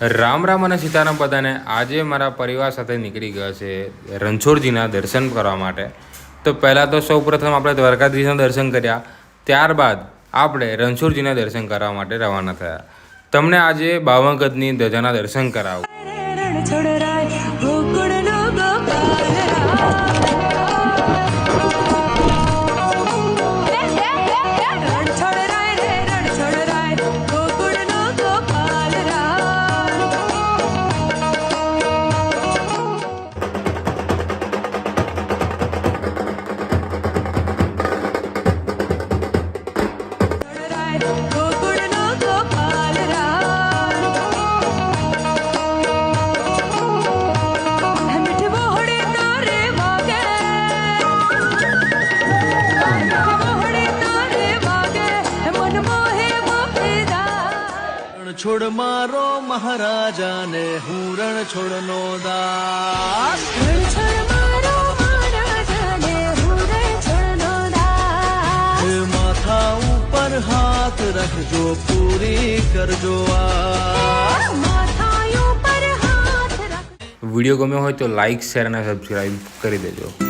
રામ રામ અને સીતારામ બધાને। આજે મારા પરિવાર સાથે નીકળી ગયા છે રણછોડજીના દર્શન કરવા માટે। તો પહેલાં તો સૌપ્રથમ આપણે દ્વારકાધીશના દર્શન કર્યા, ત્યારબાદ આપણે રણછોડજીના દર્શન કરવા માટે રવાના થયા। તમને આજે 52 ગજની ધજાના દર્શન કરાવું। છોડ મારો મહારાજા ને હું રણ છોડનો દાસ। માથા ઉપર હાથ રાખજો, પૂરી કરજો આસ। વિડીયો ગમ્યો હોય તો લાઇક, શેર અને સબસ્ક્રાઈબ કરી દેજો।